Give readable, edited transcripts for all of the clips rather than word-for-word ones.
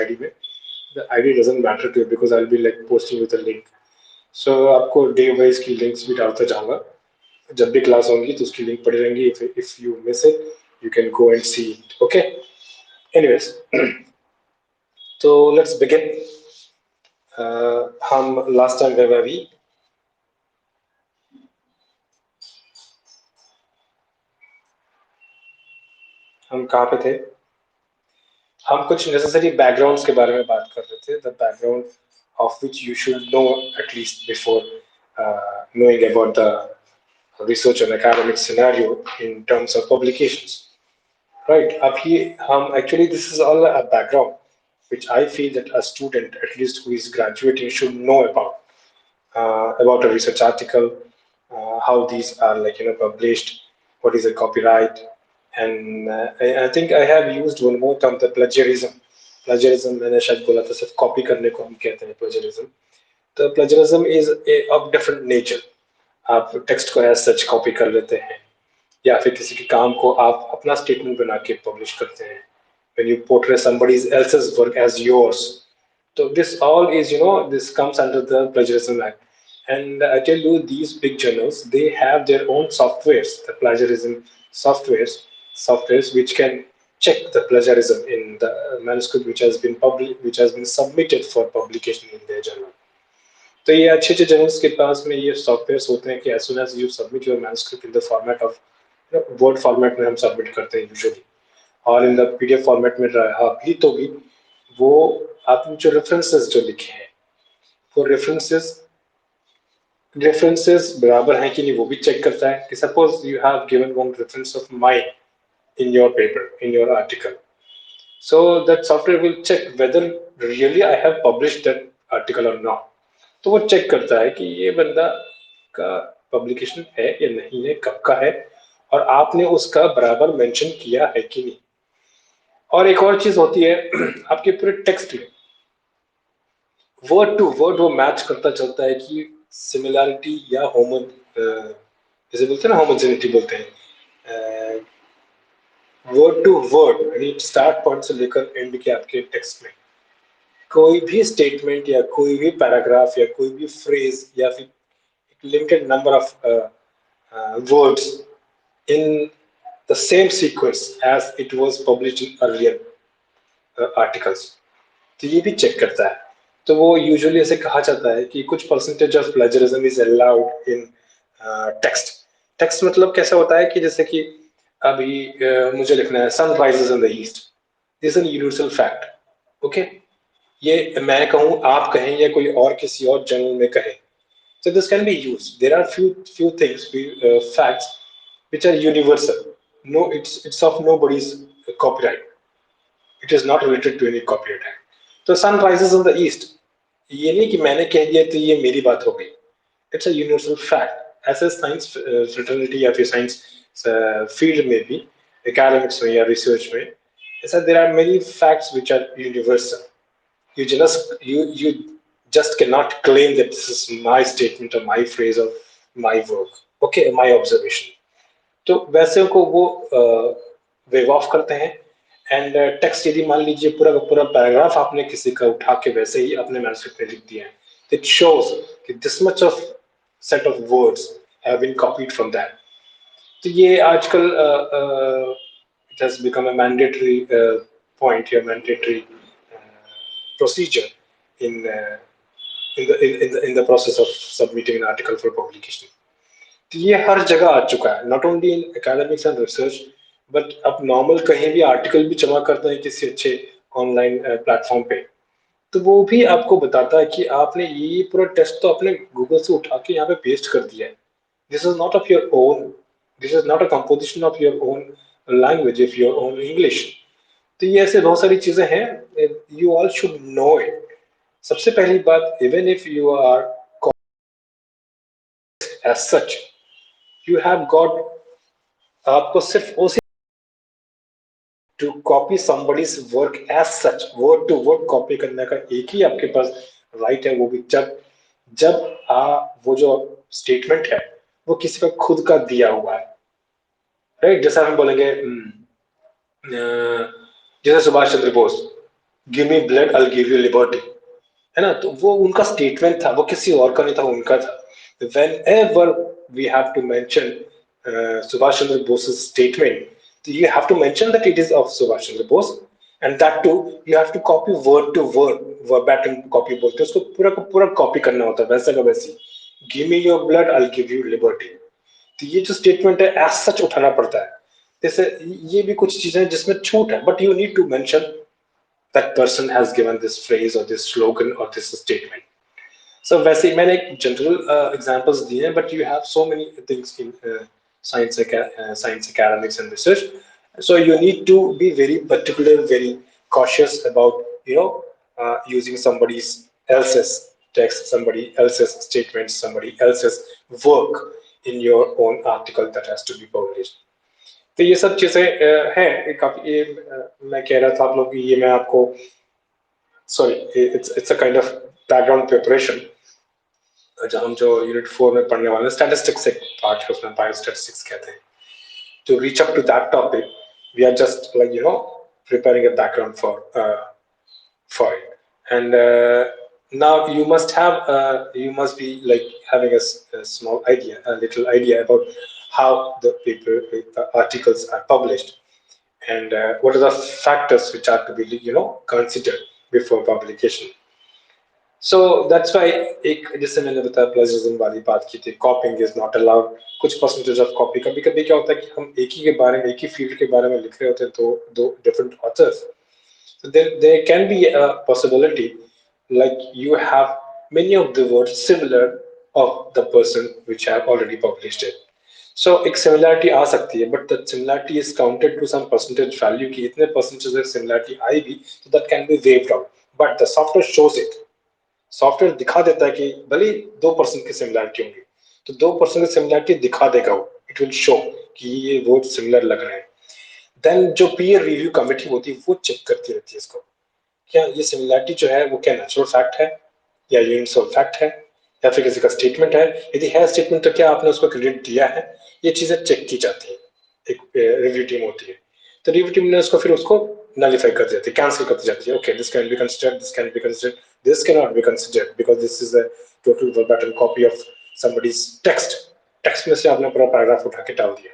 ID में, the ID doesn't matter to you because I'll be like posting with a link. So आपको day wise की links भी डालता जाऊंगा, जब भी क्लास होंगी तो उसकी लिंक पड़ी रहेंगी. If you miss it, you can go and see it. Okay. Anyways, so let's begin. हम last time where were we? हम कहाँ पे थे? हम कुछ नेसेसरी बैकग्राउंड्स के बारे में बात कर रहे थे. The background of which you should know at least before knowing about the research and academic scenario in terms of publications. Right. अब ये हम actually this is all a background which I feel that a student at least who is graduating should know about a research article, how these are like published, what is a copyright, and I think I have used one more term, the plagiarism. Plagiarism मैंने शायद बोला था, सिर्फ copy करने को हम कहते हैं plagiarism. तो plagiarism is of different nature. आप टेक्स्ट को एज सच कॉपी कर लेते हैं, या फिर किसी के काम को आप अपना स्टेटमेंट बना के पब्लिश करते हैं. when you portray somebody else's work as yours, so this all is this comes under the plagiarism act. And I tell you, these big journals, they have their own softwares, the plagiarism softwares which can check the plagiarism in the manuscript which has been submitted for publication in their journal. तो ये अच्छे अच्छे journals के पास में ये software होते हैं कि as soon as you submit your manuscript in the format of Word format में हम सबमिट करते हैं यूजुअली, और इन द पीडीएफ फॉर्मेट में रहा भी तो भी वो आपने जो रेफरेंसेस जो लिखे हैं वो रेफरेंसेस बराबर हैं कि नहीं वो भी चेक करता है. कि suppose you have given one reference of mine in your paper, in your article, so that software will check whether really I have published that article or not. तो वो चेक करता है कि ये बंदा का पब्लिकेशन है या नहीं है, कब का है, और आपने उसका बराबर मेंशन किया है कि नहीं. और एक और चीज होती है आपके पूरे टेक्स्ट में वर्ड टू वर्ड वो मैच करता चलता है कि सिमिलैरिटी या जैसे बोलते हैं ना, होमोजेनिटी बोलते हैं, वर्ड टू वर्ड यानी स्टार्ट पॉइंट से लेकर एंड के आपके टेक्स्ट में कोई भी स्टेटमेंट या कोई भी पैराग्राफ या कोई भी फ्रेज या फिर limited number of words in the same sequence as it was published in earlier articles. तो ये भी चेक करता है. तो वो यूजुअली ऐसे कहा जाता है कि कुछ percentage of plagiarism is allowed in text. Text मतलब कैसा होता है कि जैसे कि अभी मुझे लिखना है sun rises in the east, this is an universal fact. Okay, ये मैं कहूँ, आप कहें, या कोई और किसी और जर्नल में कहे. So this can be used. There are few things, facts which are universal. No, it's of nobody's copyright. It is not related to any copyright act. So sun rises in the east. ये नहीं कि मैंने कह दिया तो ये मेरी बात हो गई. It's a universal fact. ऐसे साइंस फ्रेटर्निटी या फिर साइंस फील्ड में भी, एकेडमिक्स में या रिसर्च में, ऐसा there are many facts which are universal. You just cannot claim that this is my statement or my phrase or my work, okay, my observation. तो वैसे को वो वेव ऑफ करते हैं. एंड टेक्स्ट यदि मान लीजिए पूरा का पूरा पैराग्राफ आपने किसी का उठा के वैसे ही अपने मैन्युस्क्रिप्ट में लिख दिया है, इट शोज कि this much of set of words have been copied from that. तो ये आजकल it has become a mandatory point या mandatory procedure in the process of submitting an article for publication. तो ये हर जगह आ चुका है, not only in academics and research, but अब नॉर्मल कहीं भी आर्टिकल भी जमा करते हैं किसी अच्छे ऑनलाइन प्लेटफॉर्म पे, तो वो भी आपको बताता है कि आपने ये पूरा टेस्ट तो अपने गूगल से उठा के यहाँ पे पेस्ट कर दिया है. This is not of your own, this is not a composition of your own language, if your own English. तो ये ऐसे बहुत सारी चीजें हैं, you all should know it. सबसे पहली बात, even if you are as such, you have got, आपको सिर्फ उसी to copy somebody's work as such, word to word copy करने का एक ही आपके पास राइट है, वो भी जब वो जो स्टेटमेंट है वो किसी का खुद का दिया हुआ है. राइट, जैसा हम बोलेंगे जैसे Subhash Chandra Bose, give me blood I give you liberty, है ना? तो वो उनका स्टेटमेंट था, वो किसी और का नहीं था, उनका था. Whenever we have to mention Subhash Chandra Bose statement, you have to mention that it is of Subhash Chandra Bose, and that too you have to copy word to word, verbatim copy बोलते हैं उसको, पूरा का पूरा कॉपी करना होता है वैसा का वैसी. Give me your blood I give you liberty. तो ये जो स्टेटमेंट है एज सच उठाना पड़ता है. जैसे ये भी कुछ चीजें हैं जिसमें छूट है, but you need to mention that person has given this phrase or this slogan or this statement. So वैसे ही मैंने एक जनरल एग्जांपल्स दिए हैं, but you have so many things in science academics and research. So you need to be very particular, very cautious about using somebody else's text, somebody else's statement, somebody else's work in your own article that has to be published. तो ये सब चीजें हैं काफी. ये मैं कह रहा था आप लोग, ये मैं आपको, sorry, it's a kind of background preparation. जब हम जो यूनिट 4 में पढ़ने वाले स्टैटिस्टिक्स एक पार्ट है, उसमें बायो स्टैटिस्टिक्स कहते हैं. To reach up to that topic, we are just like preparing a background for it. And now you must be like having a small idea, a little idea about how the paper articles are published, and what are the factors which are to be considered before publication. So that's why, एक जैसे मैंने बताया plagiarism वाली बात की थी, कॉपिंग is not allowed. कुछ percentage of copy. कभी कभी क्या होता है कि हम एक ही के बारे में, एक ही फील्ड के बारे में लिख रहे होते हैं, तो दो different authors. So there can be a possibility like you have many of the words similar of the person which have already published it. So एक similarity आ सकती है, but the similarity is counted to some percentage value कि इतने percentage of similarity आएगी, so that can be waived out. But the software shows it. Software दिखा देता है कि भले 2% की सिमिलरिटी होंगी, तो 2% की सिमिलरिटी दिखा देगा वो. इट विल शो कि ये वर्ड सिमिलर लग रहे हैं. देन जो पीयर रिव्यू कमेटी होती है वो चेक करती रहती है इसको, क्या ये सिमिलरिटी जो है वो क्या नेचुरल फैक्ट है या यूनिवर्सल फैक्ट है या फिर किसी का स्टेटमेंट है. यदि है स्टेटमेंट तो क्या आपने उसको क्रेडिट दिया है. ये चीजें चेक की जाती है. एक रिव्यू टीम होती है, तो रिव्यू टीम ने उसको फिर उसको नलिफाई कर देती है, कैंसिल करती जाती है. Okay, this can be considered, this can be considered, this cannot be considered because this is a total verbatim copy of somebody's text में से आपने पूरा पैराग्राफ उठा के डाल दिया.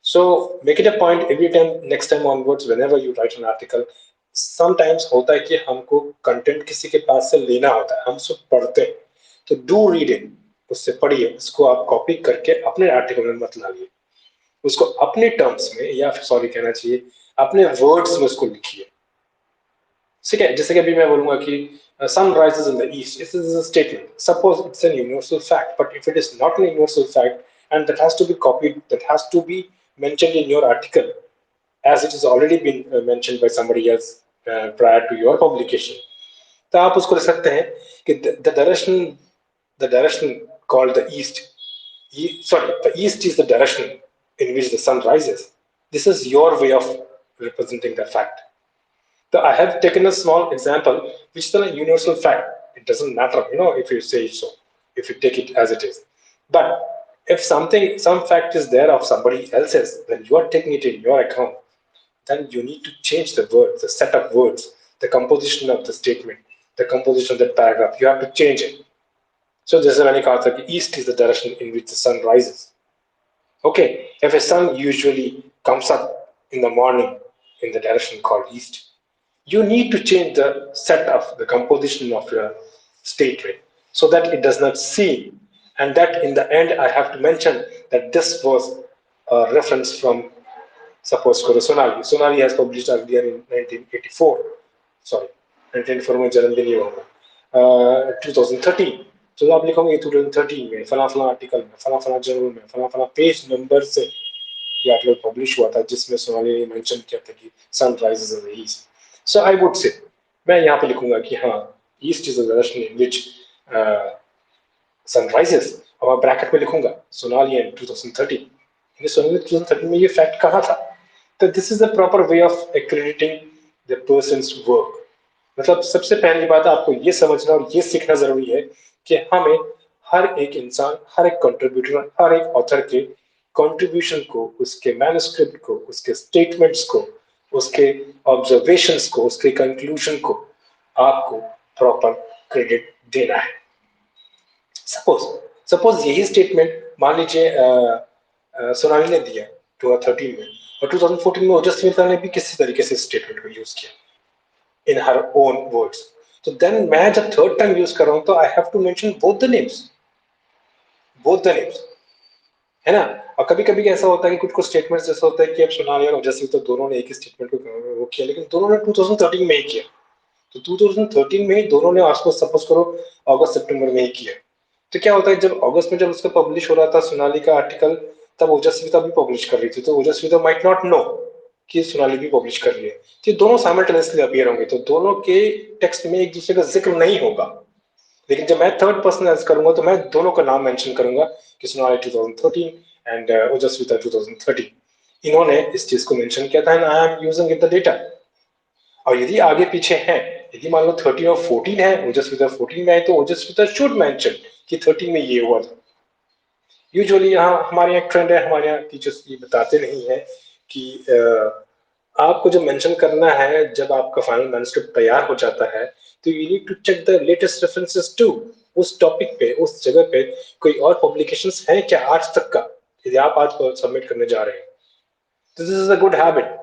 So make it a point every time, next time onwards, whenever you write an article, sometimes होता है कि हमको कंटेंट किसी के पास से लेना होता है, हम उसको पढ़ते हैं, तो डू रीड इट, उससे पढ़िए, उसको आप कॉपी करके अपने आर्टिकल में मत लाइए, उसको अपने टर्म्स में, या फिर सॉरी कहना चाहिए अपने वर्ड्स में उसको लिखिए. ठीक है, जैसे कि अभी मैं बोलूंगा कि sun rises in the east. This is a statement. Suppose it's a universal fact, but if it is not a universal fact and that has to be copied, that has to be mentioned in your article, as it has already been mentioned by somebody else prior to your publication, तो आप उसको लिख सकते हैं कि the direction called the east. Sorry, the east is the direction in which the sun rises. This is your way of representing the fact. So I have taken a small example, which is a universal fact. It doesn't matter, if you say so, if you take it as it is. But if some fact is there of somebody else's, when you are taking it in your account, then you need to change the words, the set of words, the composition of the statement, the composition of the paragraph. You have to change it. So this is when I call it east is the direction in which the sun rises. Okay, if a sun usually comes up in the morning in the direction called east, you need to change the set of the composition of your statement so that it does not seem, and that in the end I have to mention that this was a reference from, suppose Sonali. Sonali has published earlier in 1984. Sorry, 1984 में जन्मदिन ही होगा. 2013. तो आप लिखोगे 2013 में फला फला article में फला फला जर्नल में फला फला पेज नंबर से ये आर्टिकल पब्लिश हुआ था, जिसमें सोनाली ने मेंशन किया था कि sun rises in the east. So I would say, मैं यहाँ पे लिखूंगा कि हाँ, east is the direction in which sun rises, और ब्रैकेट में लिखूंगा सोनाली इन 2013. सोनाली 2013 में ये फैक्ट कहा था. तो this is the proper way of accrediting the person's work. मतलब सबसे पहली बात आपको ये समझना और ये सीखना जरूरी है कि हमें हर एक इंसान, हर एक कंट्रीब्यूटर, हर एक ऑथर के कंट्रीब्यूशन को, उसके मैन्युस्क्रिप्ट को, उसके स्टेटमेंट्स को उसके ऑब्जर्वेशंस को, उसके कंक्लूजन को आपको प्रॉपर क्रेडिट देना है। सपोज सपोज यही स्टेटमेंट मान लीजिए सोनाली ने दिया 2013 में, और 2014 में ओजस्वी ने भी किसी तरीके से स्टेटमेंट को यूज किया इन हर ओन वर्ड्स। तो देन मैं जब थर्ड टाइम यूज कर रहा हूं तो I have to mention both the names, both the names, है ना। और कभी कभी ऐसा होता है कि कुछ कुछ स्टेटमेंट्स ऐसा होता है कि अब सोनाली और ओजस्वी तो दोनों ने एक ही स्टेटमेंट को वो किया, लेकिन दोनों ने 2013 में ही किया। तो 2013 में ही दोनों ने आपको सपोज करो अगस्त सितंबर में ही किया। तो क्या होता है, जब अगस्त में जब उसका पब्लिश हो रहा था सोनाली का आर्टिकल, तब ओजस्विता भी पब्लिश कर रही थी, तो ओजस्विता माइट नॉट नो कि सोनाली भी पब्लिश कर रही है। तो दोनों साइमल्टेनियसली अपीयर होंगे, तो दोनों के टेक्स्ट में एक दूसरे का जिक्र नहीं होगा। लेकिन जब मैं थर्ड पर्सन एज करूंगा तो मैं दोनों का नाम मेंशन करूंगा कि सोनाली 2013 एंड ओजस्विता 2013, इन्होंने इस चीज को मेंशन किया था and I am using it the data. और यदि आगे पीछे है, यदि मान लो 13 और 14 है, ओजस्विता 14 में है, तो ओजस्विता शुड मेंशन कि 13 में ये हुआ था। यूजुअली यहाँ हमारे यहाँ ट्रेंड है, हमारे यहाँ टीचर्स ये बताते नहीं है कि आपको जो मेंशन करना है जब आपका फाइनल मैन्युस्क्रिप्ट तैयार हो जाता है, तो you need to check the latest references to, उस टॉपिक पे, उस जगह पे कोई और पब्लिकेशंस हैं क्या आज तक का, यदि आप आज सबमिट करने जा रहे हैं। This is a good habit.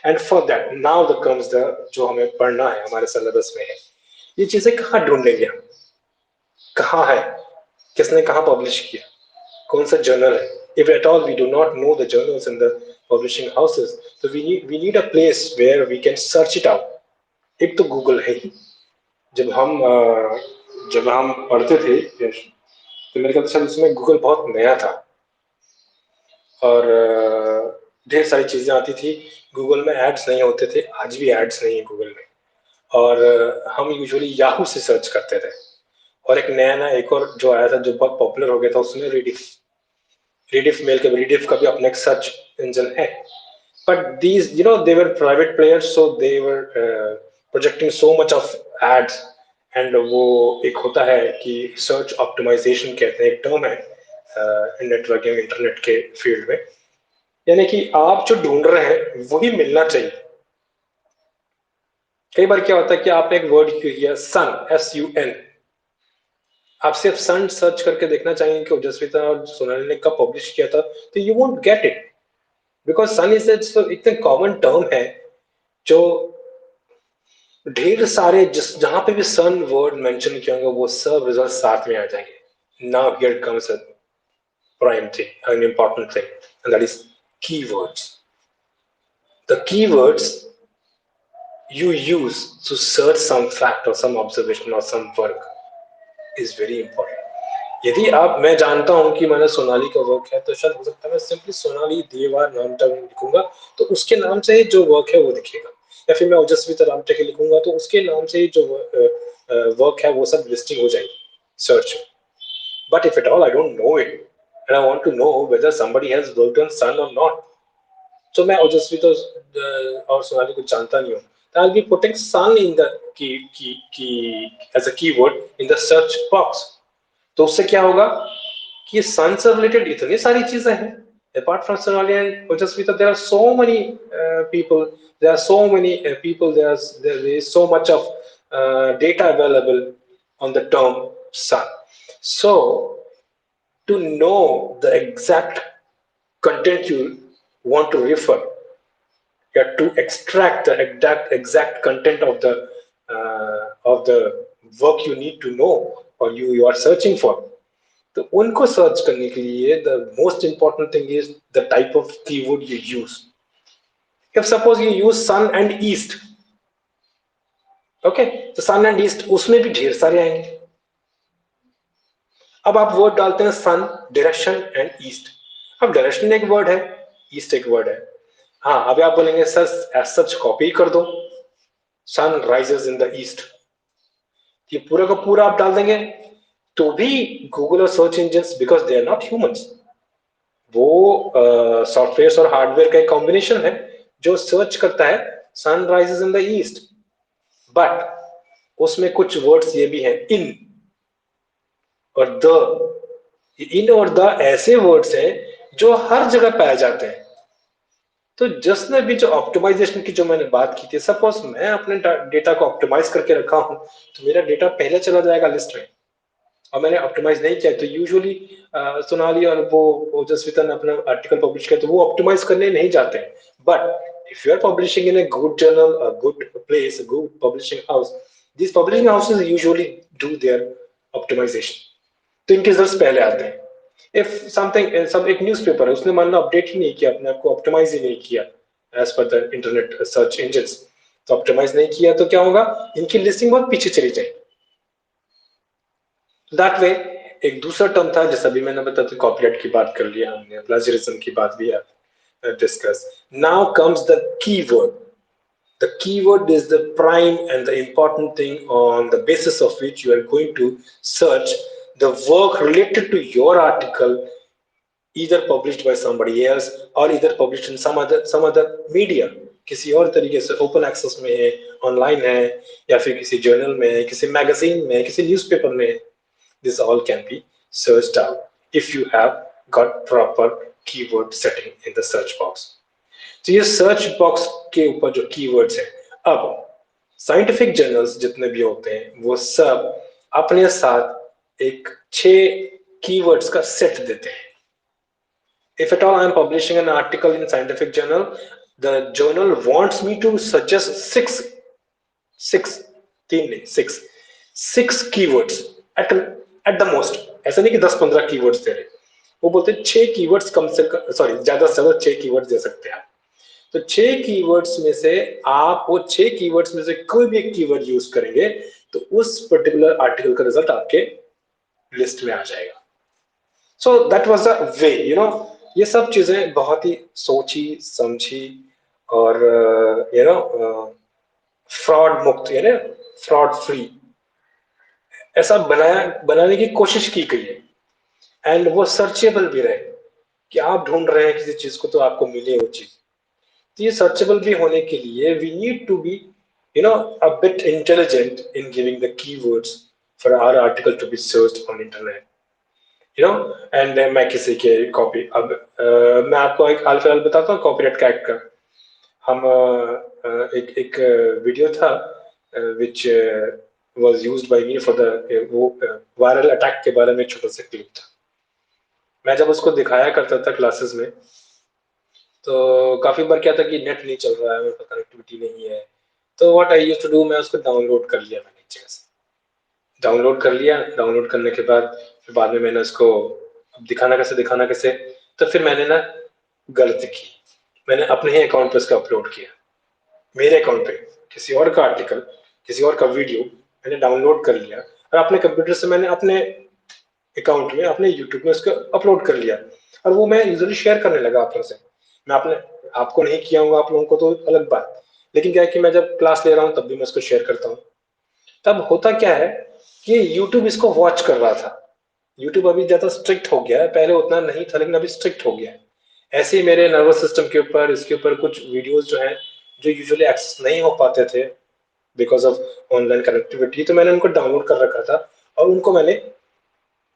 And for that now the comes the, जो हमें पढ़ना है हमारे सिलेबस में है, ये चीजें कहाँ ढूंढेंगे हम, कहाँ है, किसने कहाँ पब्लिश किया, कौन सा जर्नल है। if at all we do not know the journals and the publishing houses, so we need a place where we can search it out. एक तो गूगल है ही। जब हम पढ़ते थे तो मेरे ख्याल से उसमें गूगल बहुत नया था, और ढेर सारी चीजें आती थी। गूगल में एड्स नहीं होते थे, आज भी एड्स नहीं है गूगल में। और हम यूजुअली याहू से सर्च करते थे। और एक नया नया एक और जो आया था जो बहुत पॉपुलर हो गया था, उसमें रिडिफ, रिडिफ का भी अपना एक सर्च इंजन है। But these they were private players, so they were projecting so much of ads. And वो एक होता है कि सर्च ऑप्टिमाइजेशन कहते हैं, एक टर्म है नेटवर्किंग इंटरनेट के फील्ड में, यानी कि आप जो ढूंढ रहे हैं वही मिलना चाहिए। कई बार क्या होता है कि आपने एक वर्ड किया सन, SUN, आप सिर्फ सन सर्च करके देखना चाहेंगे कि ओजस्विता और सोनाली ने कब पब्लिश किया था, तो you won't get it, because sun is इतना कॉमन टर्म है जो ढेर सारे, जिस जहां पे भी सन वर्ड मेंशन किया होगा वो सब रिजल्ट साथ में आ जाएंगे। Now here comes a prime thing, an important thing, and that is keywords. The keywords you use to search some fact or some observation or some work is very important. यदि आप, मैं जानता हूं कि मैंने सोनाली का वर्क है, तो शायद हो सकता है मैं सिंपली सोनाली देवा नामटा लिखूंगा तो उसके नाम से ही जो वर्क है वो दिखेगा, या फिर मैं ओजस्वी रामटे के लिखूंगा तो उसके नाम से ही जो वर्क है वो सब लिस्टिंग हो जाएगी search. But if at all I don't know it and I want to know whether somebody has worked on sun और नॉट, तो मैं ओजस्वी तो और सोनाली को जानता नहीं हूँ, तो I'll be putting sun in the key as a keyword in the search box। तो उससे क्या होगा कि सन से रिलेटेड इतनी सारी चीजें हैं, apart from Sonali and Ojasvi, there are so many people, there are so many people, there is so much of data available on the term sun. So to know the exact content you want to refer, you have to extract the exact content of the work you need to know or you are searching for। तो उनको search करने के लिए the most important thing is the type of keyword you use। if suppose you use sun and east, okay, तो sun and east उसमें भी ढेर सारे आएंगे। अब आप वर्ड डालते हैं सन, डायरेक्शन एंड ईस्ट। अब डायरेक्शन एक वर्ड है, ईस्ट एक वर्ड है। हाँ, अभी आप बोलेंगे सर एज सच कॉपी कर दो, sun rises in the east, ये पूरा का पूरा आप डाल देंगे तो भी गूगल और search engine, because they are not humans, वो सॉफ्टवेयर और हार्डवेयर का एक कॉम्बिनेशन है जो सर्च करता है sun rises in the east. But उसमें कुछ वर्ड्स ये भी हैं, इन और द। इन और द ऐसे वर्ड्स हैं जो हर जगह पाए जाते हैं, तो जस्ट ना भी जो ऑप्टिमाइजेशन की जो मैंने बात की थी, सपोज मैं अपने डेटा को ऑप्टिमाइज करके रखा हूँ, तो मेरा डेटा पहले चला जाएगा लिस्ट में, और मैंने ऑप्टिमाइज नहीं किया तो यूजुअली सोनाली और वो जसविता ने अपना आर्टिकल पब्लिश किया तो वो ऑप्टिमाइज करने नहीं जाते हैं। But if you are publishing in a good journal, a good place, a good publishing house, these publishing houses usually do their optimization, तो इनके रिजल्ट्स पहले आते हैं। इफ समथिंग, सब एक न्यूज़पेपर है, उसने मान लो अपडेट ही नहीं किया अपने आप को, ऑप्टिमाइज ही नहीं किया as per the internet search engine, तो ऑप्टिमाइज नहीं किया तो क्या होगा, इनकी लिस्टिंग बहुत पीछे चली जाएगी। दैट वे एक दूसरा टर्म था, जैसा भी मैंने बताया था, कॉपीराइट की बात कर लिया हमने, प्लेजरिज्म की बात भी discuss. Now comes the keyword. The keyword is the prime and the important thing on the basis of which you are going to search the work related to your article, either published by somebody else or either published in some other media, किसी और तरीके से open access में है, online है, या फिर किसी जर्नल में है, किसी मैगजीन में है, किसी न्यूज़पेपर में है। This all can be searched out if you have got proper keyword setting in the search box. तो ये सर्च बॉक्स के ऊपर जो कीवर्ड्स हैं, अब साइंटिफिक जर्नल्स जितने भी होते हैं वो सब अपने साथ एक 6 कीवर्ड्स का सेट देते हैं। If at all I am publishing an article in scientific journal, the journal wants me to suggest six, तीन नहीं, six keywords at the most। ऐसा नहीं कि 10-15 कीवर्ड्स दे रहे, वो बोलते हैं 6 कीवर्ड्स कम से कम, सॉरी ज्यादा से ज्यादा 6 कीवर्ड्स दे सकते हैं आप। तो 6 कीवर्ड्स में से आप वो 6 कीवर्ड्स में से कोई भी एक कीवर्ड यूज करेंगे तो उस पर्टिकुलर आर्टिकल का रिजल्ट आपके लिस्ट में आ जाएगा। So that was the way, ये सब चीजें बहुत ही सोची समझी और फ्रॉड मुक्त, यानी फ्रॉड फ्री ऐसा बनाने की कोशिश की गई है। एंड वो सर्चेबल भी रहे, कि आप ढूंढ रहे हैं किसी चीज को तो आपको मिले वो चीज। तो ये सर्चेबल भी होने के लिए we need to be a bit intelligent in giving the keywords for our article to be searched on internet, and मैं किसी के कॉपी, अब मैं आपको एक हाल फिलहाल बताता हूँ कॉपीराइट का एक्ट का। हम एक वीडियो था which was used by me for the वो वायरल अटैक के बारे में, छोटा सा क्लिप था। मैं जब उसको दिखाया करता था क्लासेस में, तो काफी बार क्या था कि नेट नहीं चल रहा है, मेरे पास कनेक्टिविटी नहीं है, तो what I used to do, मैं उसको डाउनलोड कर लिया, मैंने एक जगह से डाउनलोड कर लिया। डाउनलोड करने के बाद में मैंने उसको दिखाना कैसे, तो फिर मैंने ना गलती की, मैंने अपने ही अकाउंट पे उसको अपलोड किया। मेरे अकाउंट पे किसी और का आर्टिकल, किसी और का वीडियो मैंने डाउनलोड कर लिया और अपने कंप्यूटर से मैंने अपने अकाउंट में, अपने यूट्यूब में उसको अपलोड कर लिया, और वो मैं यूजुअली शेयर करने लगा आप लोगों से। मैं अपने आपको नहीं किया हूँ, आप लोगों को तो अलग बात, लेकिन क्या है कि मैं जब क्लास ले रहा हूँ तब भी मैं इसको शेयर करता हूँ। तब होता क्या है कि यूट्यूब इसको वॉच कर रहा था। यूट्यूब अभी ज्यादा स्ट्रिक्ट हो गया है, पहले उतना नहीं था लेकिन अभी स्ट्रिक्ट हो गया है। ऐसे ही मेरे नर्वस सिस्टम के ऊपर, इसके ऊपर कुछ वीडियोस जो हैं जो यूजुअली एक्सेस नहीं हो पाते थे बिकॉज ऑफ ऑनलाइन कनेक्टिविटी, तो मैंने उनको डाउनलोड कर रखा था और उनको मैंने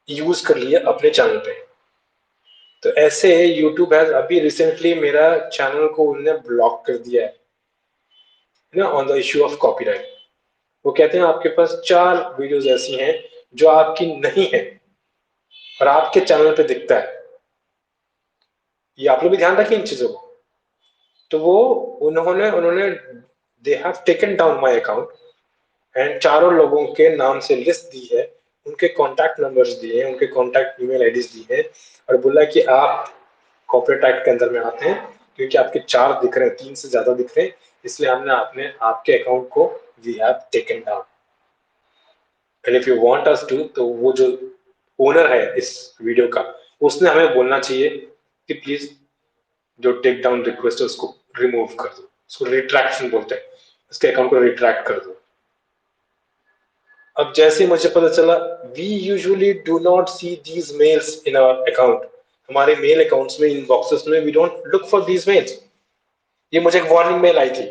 यूज कर लिया अपने चैनल पे। तो ऐसे यूट्यूब है अभी रिसेंटली मेरा चैनल को उन्होंने ब्लॉक कर दिया है ना, on the issue of copyright. वो कहते हैं आपके पास 4 वीडियोस ऐसी हैं जो आपकी नहीं है और आपके चैनल पे दिखता है। ये आप लोग भी ध्यान रखिए इन चीजों को। तो वो उन्होंने उन्होंने they have taken down my account and चारों लोगों के नाम से लिस्ट दी है, उनके कॉन्टैक्ट नंबर्स दिए हैं, उनके कॉन्टैक्ट ईमेल आईडीज दी है, और बोला कि आप कॉर्पोरेट एक्ट के अंदर में आते हैं क्योंकि आपके 4 दिख रहे हैं, 3 से ज्यादा दिख रहे हैं, इसलिए हमने आपके अकाउंट को we have taken down. And if you want us to, तो वो जो ओनर है इस वीडियो का, उसने हमें बोलना चाहिए कि प्लीज जो टेक डाउन रिक्वेस्ट है उसको रिमूव कर दो, उसको रिट्रैक्शन बोलते हैं, उसके अकाउंट को रिट्रैक्ट कर दो। अब जैसे ही मुझे पता चला, we usually do not see these mails in our account, हमारे मेल अकाउंट्स में, इनबॉक्सेस में we don't look for these mails. ये मुझे एक वार्निंग मेल आई थी,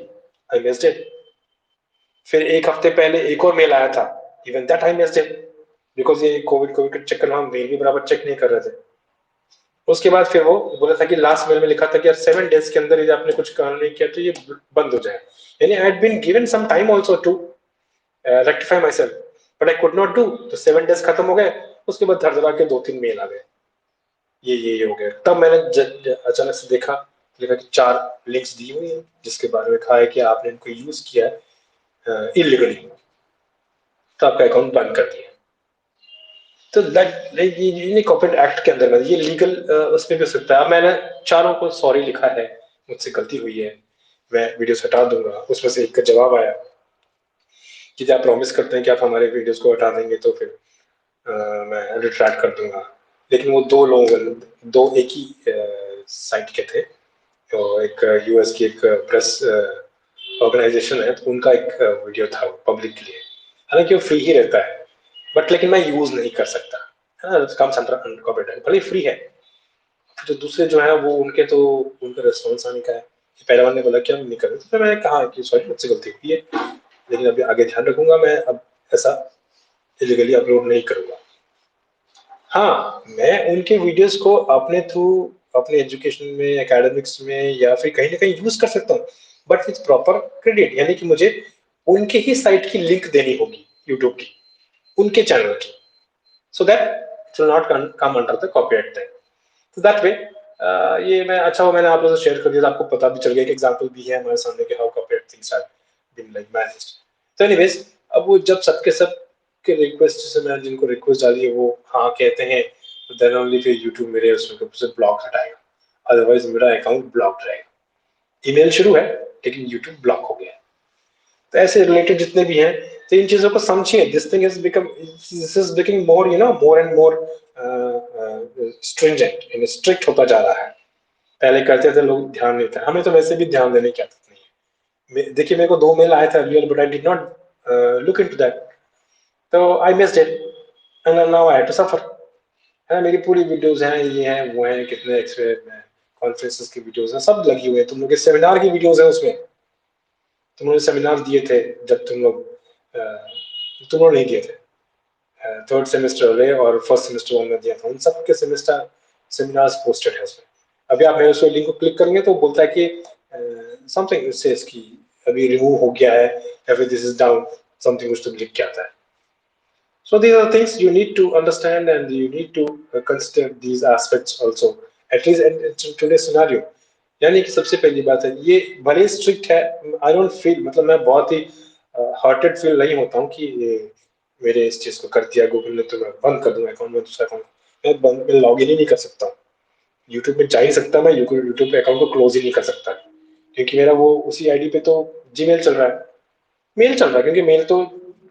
आई मिस्ड इट। फिर एक हफ्ते पहले एक और मेल आया था, even that I missed it, because ये कोविड कोविड के चक्कर में हम मेल भी बराबर चेक नहीं कर रहे थे। उसके बाद फिर वो बोला था कि लास्ट मेल में लिखा था कि यार 7 days के अंदर यदि आपने कुछ काम नहीं किया तो ये बंद हो जाए। यानी I had been given some time also to rectify myself, but I could not do. तो 7 days खत्म हो गए, उसके बाद धड़धड़ा के 2-3 मेल आ गए, ये हो गया। तब मैंने अचानक से देखा, लिखा कि 4 लिंक्स दी हुई हैं जिसके बारे में कहा है कि आपने इनको यूज किया है इलीगली, तो आपका अकाउंट बंद कर दिया। तो ये कॉर्पोरेट एक्ट के अंदर में ये लीगल उसमें भी हो सकता है। अब मैंने चारों को सॉरी लिखा है, मुझसे गलती हुई है, मैं वीडियोस हटा दूंगा। उसमें से एक का जवाब आया कि आप प्रॉमिस करते हैं कि आप हमारे वीडियोस को हटा देंगे तो फिर मैं रिट्रैक्ट कर दूंगा। लेकिन वो दो लोग, दो एक ही साइट के थे, तो एक यूएस की एक प्रेस ऑर्गेनाइजेशन है, तो उनका एक वीडियो था पब्लिक के लिए। हालांकि वो फ्री ही रहता है, बट लेकिन मैं यूज नहीं कर सकता है ना, कम अंडर कॉपीराइट भले फ्री है। जो दूसरे जो है वो उनके तो उनका रिस्पॉन्स आने का है। पहले वाले ने बोला कि हम नहीं करें, तो फिर मैंने कहा कि सॉरी मुझसे गलती हुई है, लेकिन अभी आगे ध्यान रखूंगा, मैं अब ऐसा इलीगली अपलोड नहीं करूंगा। हाँ, मैं उनके वीडियोस को अपने थ्रू अपने एजुकेशन में, एकेडमिक्स में या फिर कहीं ना कहीं यूज कर सकता हूँ, बट विथ प्रॉपर क्रेडिट। यानी कि मुझे उनके ही साइट की लिंक देनी होगी, यूट्यूब की, उनके चैनल की, so that it will not come under the copyright tag. तो दैट वे ये मैं अच्छा हो मैंने आप लोगों से शेयर कर दिया, तो आपको पता भी चल गया कि एग्जांपल भी है हमारे सामने कि how copyright things are been like managed. तो एनीवेज, अब वो जब सबके सब के रिक्वेस्ट से मैं जिनको रिक्वेस्ट डाली है वो हाँ कहते हैं, तो देन ओनली फिर यूट्यूब मेरे उसमें से ब्लॉक हटाएगा, अदरवाइज मेरा अकाउंट ब्लॉक रहेगा। ईमेल शुरू है लेकिन यूट्यूब ब्लॉक हो गया। तो ऐसे रिलेटेड जितने भी हैं, तो इन चीजों को समझिए। This is becoming more more and more stringent, strict होता जा रहा है। पहले करते थे लोग, ध्यान नहीं था, हमें तो वैसे भी ध्यान देने की आदत नहीं है। देखिए मेरे को 2 मेल आए थे earlier, but I did not look into that, तो I missed it and now I have to suffer. है, मेरी पूरी वीडियोस हैं, ये हैं वो हैं, कितने कॉन्फ्रेंसेस की वीडियोस हैं, सब लगी हुई है। तुम लोग के सेमिनार की वीडियोस है उसमें, तुम लोग सेमिनार दिए थे जब तुम लोग नहीं दिए थे, थर्ड सेमेस्टर वाले और फर्स्ट सेमेस्टर वाले में दिया था, उन सबके सेमेस्टर सेमिनार्स पोस्टेड है उसमें। अभी आप मेरे उस लिंक को क्लिक करेंगे तो बोलता है कि समथिंग सेज कि अभी रिमूव हो गया है या फिर दिस इज डाउन, समथिंग कुछ तो लिख के आता है। So these are things you need to understand and you need to consider these aspects also, at least in today's scenario. यानी कि सबसे पहली बात है, ये भले स्ट्रिक्ट है, आई डोंट फील, मतलब मैं बहुत ही हर्टेड फील नहीं होता हूँ कि मेरे इस चीज को कर दिया गूगल ने तो मैं बंद कर दूंगा अकाउंट में, दूसरा अकाउंट मैं बंद में लॉग इन ही नहीं कर सकता, यूट्यूब में जा ही सकता, मैं यूट्यूब पे अकाउंट को क्लोज ही नहीं कर सकता, क्योंकि मेरा वो उसी आईडी पे तो जीमेल चल रहा है, मेल चल रहा है, क्योंकि मेल तो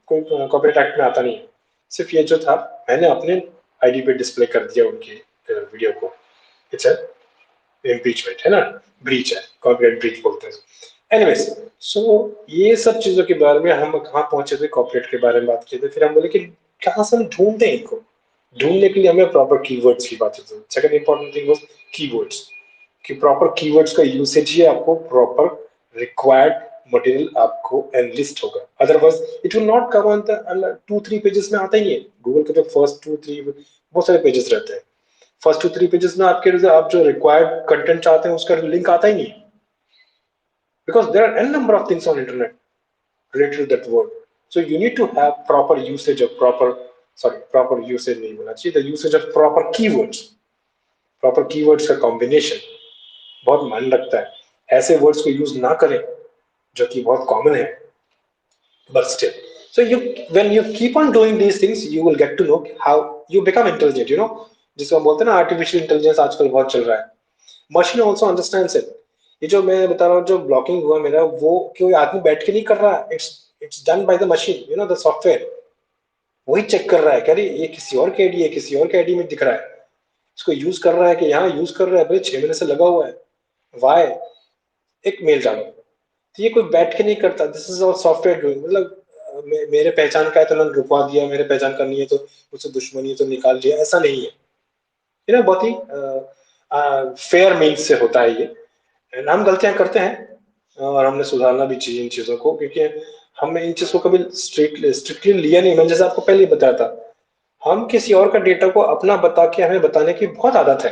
कोई कॉपीराइट एक्ट में आता नहीं है। सिर्फ ये जो था मैंने अपने आईडी पे डिस्प्ले कर दिया उनके वीडियो को, इट्स इम्पीचमेंट है ना, ब्रीच है, कॉपीराइट ब्रीच बोलते हैं। एनीवेज, सो ये सब चीजों के बारे में हम कहाँ पहुंचे थे, कॉपीराइट के बारे में बात किए थे, फिर हम बोले कि कहाँ से हम ढूंढते हैं इनको, ढूंढने के लिए हमें प्रॉपर कीवर्ड्स की बात होती है। Second important thing was keywords, कि प्रॉपर कीवर्ड्स का यूसेज ही आपको प्रॉपर रिक्वायर्ड मटेरियल आपको एनलिस्ट होगा, otherwise it will not come on the 2-3 pages में आता ही है। गूगल के तो फर्स्ट 2-3 बहुत सारे पेजेस रहते हैं, फर्स्ट 2-3 पेजेस में आपके आप जो रिक्वायर्ड कंटेंट चाहते हैं उसका लिंक आता ही नहीं, because there are n number of things on internet related to that word. So you need to have proper usage of proper usage नहीं होना चाहिए, the usage of proper keywords, proper keywords का combination बहुत मायने रखता है। ऐसे words को यूज ना करें जो कि बहुत कॉमन है, but still, so you when you keep on doing these things you will get to know how you become intelligent, जिसको हम बोलते हैं ना आर्टिफिशियल इंटेलिजेंस, आजकल बहुत चल रहा है, मशीन ऑल्सो अंडरस्टैंड्स इट। ये जो मैं बता रहा हूँ जो ब्लॉकिंग हुआ मेरा, वो कोई आदमी बैठ के नहीं कर रहा है, it's done by the machine, the software वही चेक कर रहा है, कह रही ये किसी और के आईडी है, किसी और के आईडी में दिख रहा है, इसको यूज कर रहा है कि यहाँ यूज कर रहा है, भाई 6 महीने से लगा हुआ है, वाई एक मेल डालो। तो ये कोई बैठ के नहीं करता, this is all software doing. मतलब मेरे पहचान का है तो उन्होंने रुकवा दिया, मेरे पहचान का नहीं है तो उससे दुश्मनी है तो निकाल दिया, ऐसा नहीं है। बहुत ही फेयर मीन्स से होता है ये, एंड हम गलतियां करते हैं और हमने सुधारना भी चाहिए इन चीजों को, क्योंकि हमने इन चीजों को कभी स्ट्रिक्टली लिया नहीं। मैंने जैसे आपको पहले ही बताया था, हम किसी और का डेटा को अपना बता के हमें बताने की बहुत आदत है,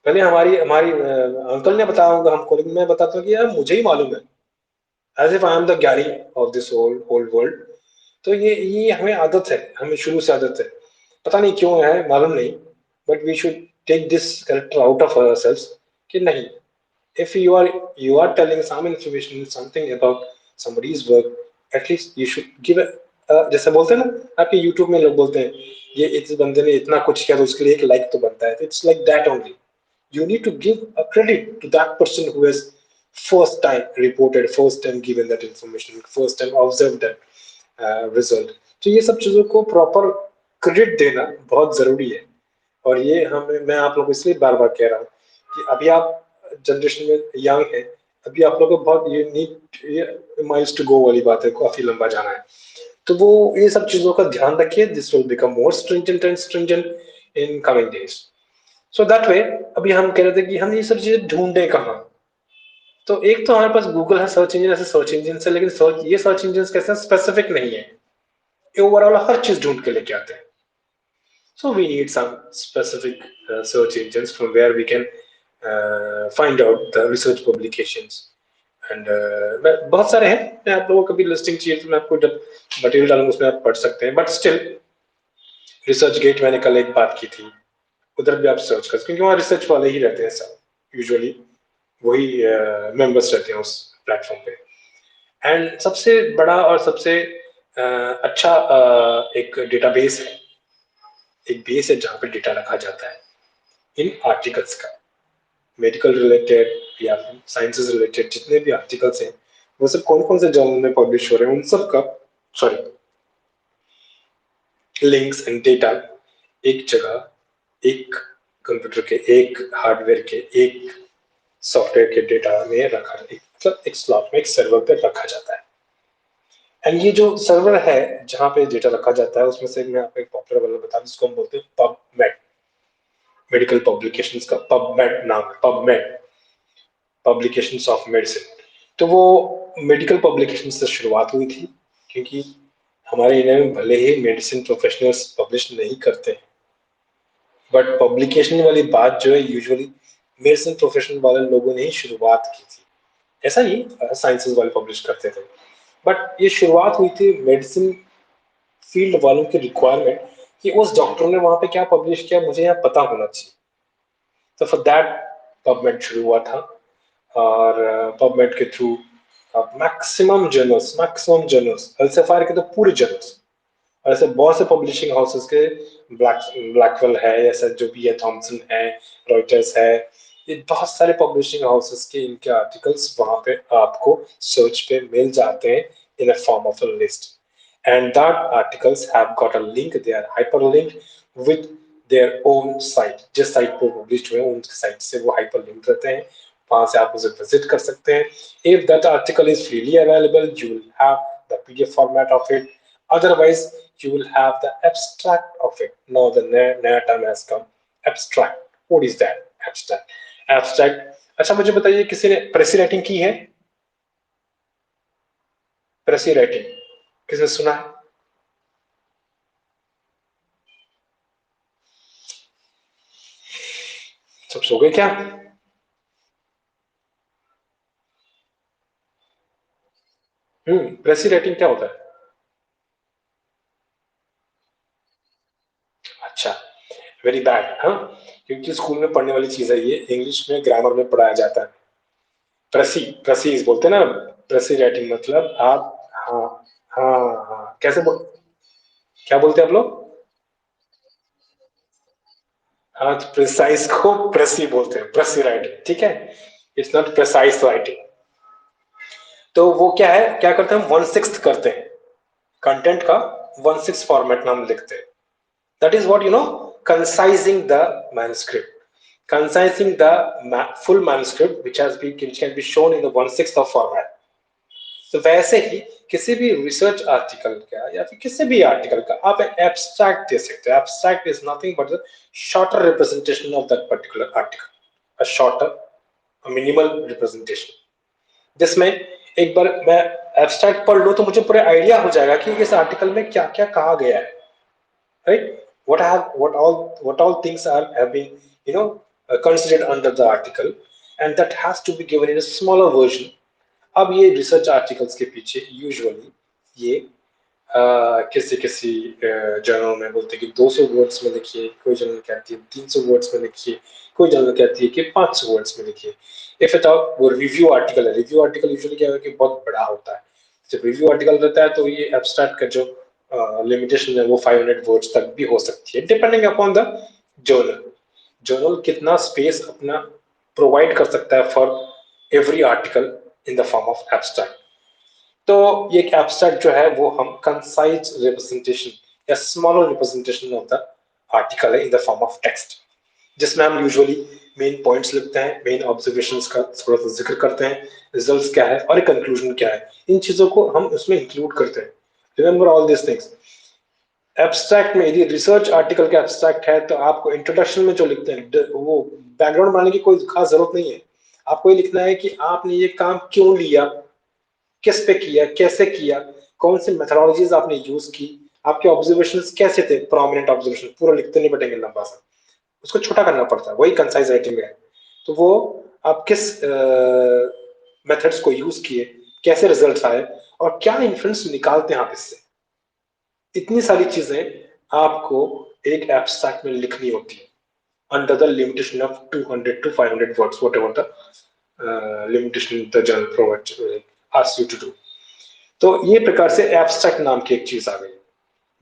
पहले हमारी हमारी अंकल ने बताया होगा हमको, लेकिन मैं बताता हूँ कि यार मुझे ही मालूम है, as if I am the ज्ञानी ऑफ दिस होल वर्ल्ड। तो ये हमें आदत है, हमें शुरू से आदत है, पता नहीं क्यों है, मालूम नहीं। But we should take this character out of ourselves कि नहीं, if you are telling some information something about somebody's work, at least you should give जैसे बोलते हैं ना आपके YouTube में लोग बोलते हैं ये इस बंदे ने इतना कुछ किया तो उसके लिए एक लाइक तो बनता है, it's like that only. You need to give a credit to that person who has first time reported, first time given that information, first time observed that result। तो ये सब चीजों को प्रॉपर क्रेडिट देना बहुत जरूरी है। और ये हमें, मैं आप लोगों को इसलिए बार बार कह रहा हूँ कि अभी आप जनरेशन में यंग है, अभी आप लोगों को बहुत ये नीड, ये माइल्स टू गो वाली बात है, काफी लंबा जाना है। तो वो ये सब चीजों का ध्यान रखिए, this will become more stringent and stringent in coming days. So that way, अभी हम कह रहे थे कि हम ये सब चीजें ढूंढे कहाँ। तो एक तो हमारे पास गूगल है, सर्च इंजन, ऐसे सर्च इंजन है, लेकिन सर्च इंजन कैसे स्पेसिफिक नहीं है, ये ओवरऑल हर चीज ढूंढ के लेके आते हैं। So we need some specific search engines from where we can find out the research publications and बहुत सारे हैं, मैं आप लोगों को भी लिस्टिंग चाहिए तो मैं आपको जब मटेरियल डालूंगा उसमें आप पढ़ सकते हैं। बट स्टिल रिसर्च गेट मैंने कल एक बात की थी, उधर भी आप सर्च कर, क्योंकि वहाँ रिसर्च वाले ही रहते हैं सब, यूजुअली वही मेंबर्स रहते हैं उस प्लेटफॉर्म पे। एंड सबसे बड़ा और सबसे अच्छा एक डेटाबेस है, एक बेस है जहाँ पे डेटा रखा जाता है इन आर्टिकल्स का, मेडिकल रिलेटेड या साइंसेस रिलेटेड जितने भी आर्टिकल्स हैं, वो सब कौन कौन से जर्नल में पब्लिश हो रहे हैं, उन सब का, सॉरी, लिंक्स एंड डेटा एक जगह, एक कंप्यूटर के एक हार्डवेयर के एक सॉफ्टवेयर के डेटा में रखा, मतलब एक स्लॉट में एक सर्वर पे रखा जाता है। एंड ये जो सर्वर है जहाँ पे डेटा रखा जाता है, उसमें से मैं आपको एक पॉपुलर वाला बता दूं, जिसको हम बोलते हैं पबमेड। मेडिकल पब्लिकेशंस का पबमेड नाम है, पबमेड, पब्लिकेशंस ऑफ मेडिसिन। तो वो मेडिकल पब्लिकेशन से शुरुआत हुई थी, क्योंकि हमारे इंडिया में भले ही मेडिसिन प्रोफेशनल्स पब्लिश नहीं करते हैं, बट पब्लिकेशन वाली बात जो है यूजुअली मेडिसिन प्रोफेशन वाले लोगों ने ही शुरुआत की थी। ऐसा नहीं साइंसेस वाले पब्लिश करते थे, बट ये शुरुआत हुई थी मेडिसिन फील्ड वालों की रिक्वायरमेंट कि उस डॉक्टर ने वहां पे क्या पब्लिश किया मुझे यहाँ पता होना चाहिए। तो फॉर दैट पबमेड शुरू हुआ था। और पबमेड के थ्रू मैक्सिमम जर्नल्स अल्सेफायर के तो पूरे जर्नल्स, और ऐसे बहुत से पब्लिशिंग हाउसेस के, ब्लैकवेल है, ऐसा जो भी है, थॉमसन है, रॉयटर्स है, ये बहुत सारे पब्लिशिंग हाउसेस के इनके आर्टिकल्स वहां पे आपको सर्च पे मिल जाते हैं in a form of a list. And that articles have got a link, they are hyperlinked with their own site, जिस साइट पे पब्लिश हुए हैं उनकी साइट से वो हाइपरलिंक रहते हैं, वहां से आप उसे विजिट कर सकते हैं। If that article is freely available you will have the PDF format of it, otherwise you will have the abstract of it. Now the naya term has come, abstract. What is that? Abstract, abstract। अच्छा मुझे बताइए, किसी ने प्रेसी writing की है? प्रेसी writing किसने सुना है? सब सो गए क्या? प्रेसी राइटिंग क्या होता है? अच्छा, वेरी बैड, हाँ, क्योंकि स्कूल में पढ़ने वाली चीज है ये, इंग्लिश में ग्रामर में पढ़ाया जाता है। प्रेसी, प्रेसीज बोलते हैं ना, प्रेसी राइटिंग मतलब आप, हाँ, हाँ, हाँ, कैसे बोल, क्या बोलते हैं आप लोग? हाँ, तो प्रिसाइज को प्रेसी बोलते हैं, प्रेसी राइटिंग, ठीक है, इट्स नॉट प्रिसाइज राइटिंग। तो वो क्या है, क्या करते हैं हम, वन सिक्स करते हैं कंटेंट का, वन सिक्स फॉर्मेट में हम लिखते हैं। That is what you know, concising the manuscript, concising the full manuscript which can be shown in the one sixth of format। तो वैसे ही किसी भी रिसर्च आर्टिकल का या फिर किसी भी आर्टिकल का आप एब्स्ट्रैक्ट दे सकते हैं। Abstract is nothing but the shorter representation of that particular article, a shorter, a minimal representation, जिसमें एक बार मैं एब्स्ट्रैक्ट पढ़ लूं तो मुझे पूरा आइडिया हो जाएगा कि इस आर्टिकल में क्या क्या कहा गया है, right? What all things are have been, you know, considered under the article, and that has to be given in a smaller version. अब ये रिसर्च आर्टिकल्स के पीछे यूजुअली ये किसी किसी जर्नल में बोलते हैं कि 200 वर्ड्स में लिखिए, कोई जर्नल कहती है 300 वर्ड्स में लिखिए, कोई जर्नल कहती है कि 500 वर्ड्स में लिखिए। इफ इट वो रिव्यू आर्टिकल है, रिव्यू आर्टिकल यूजुअली क्या है कि बहुत बड़ा होता है। जब रिव्यू आर्टिकल रहता है तो ये एब्स्ट्रैक्ट का जो लिमिटेशन है वो 500 वर्ड्स तक भी हो सकती है, depending upon the journal. Journal कितना स्पेस अपना प्रोवाइड कर सकता है for every article in the form of abstract. तो ये एक एब्स्ट्रैक्ट जो है वो हम कंसाइज रिप्रेजेंटेशन या smaller representation of the article है in the form of text, जिसमें हम यूजुअली मेन पॉइंट्स लिखते हैं, मेन ऑब्जर्वेशंस का थोड़ा सा जिक्र करते हैं, रिजल्ट्स क्या है और एक कंक्लूजन क्या है, इन चीजों को हम उसमें इंक्लूड करते हैं। Remember all this things. Abstract में यदि रिसर्च आर्टिकल का एब्स्ट्रैक्ट है तो आपको इंट्रोडक्शन में जो लिखते हैं वो बैकग्राउंड बनाने की कोई खास जरूरत नहीं है। आपको ये लिखना है कि आपने ये काम क्यों लिया, किस पे किया, कैसे किया, कौन सी मेथोडोलॉजीज आपने यूज की, आपके ऑब्जर्वेशंस कैसे थे, प्रोमिनेंट ऑब्जर्वेशन पूरा लिखते नहीं बैठेंगे लंबा सा, उसको छोटा करना पड़ता है, वही कंसाइज राइटिंग है। तो वो आप किस मेथड्स को यूज किए, कैसे रिजल्ट्स आए और क्या इन्फ्लुएंस निकालते हैं आप इससे, इतनी सारी चीजें आपको एक एब्स्ट्रैक्ट में लिखनी होती है under the limitation of 200 to 500 words, whatever the limitation the journal provides asks you to do. तो ये प्रकार से एब्स्ट्रैक्ट नाम की एक चीज आ गई,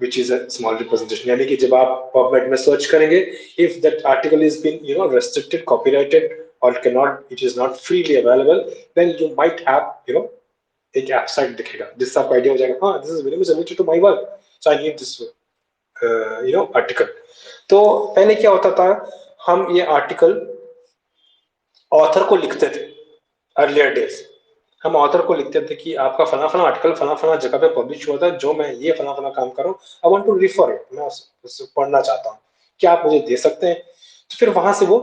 which is a small representation। यानी कि जब आप PubMed में सर्च करेंगे, if that article is been restricted, copyrighted or cannot, it is not freely available, then you might have एक एब्स्ट्रैक्ट दिखेगा जिससे आपको आइडिया हो जाएगा, हाँ this is very much related to my work, so I need this article. तो पहले क्या होता था, हम ये आर्टिकल ऑथर को लिखते थे। अर्लियर डेज हम ऑथर को लिखते थे कि आपका फला फला आर्टिकल फला फला जगह पे पब्लिश हुआ था, जो मैं ये फला फला काम कर रहा हूँ, I want to refer it, मैं उससे पढ़ना चाहता हूँ, क्या आप मुझे दे सकते हैं? तो फिर वहां से वो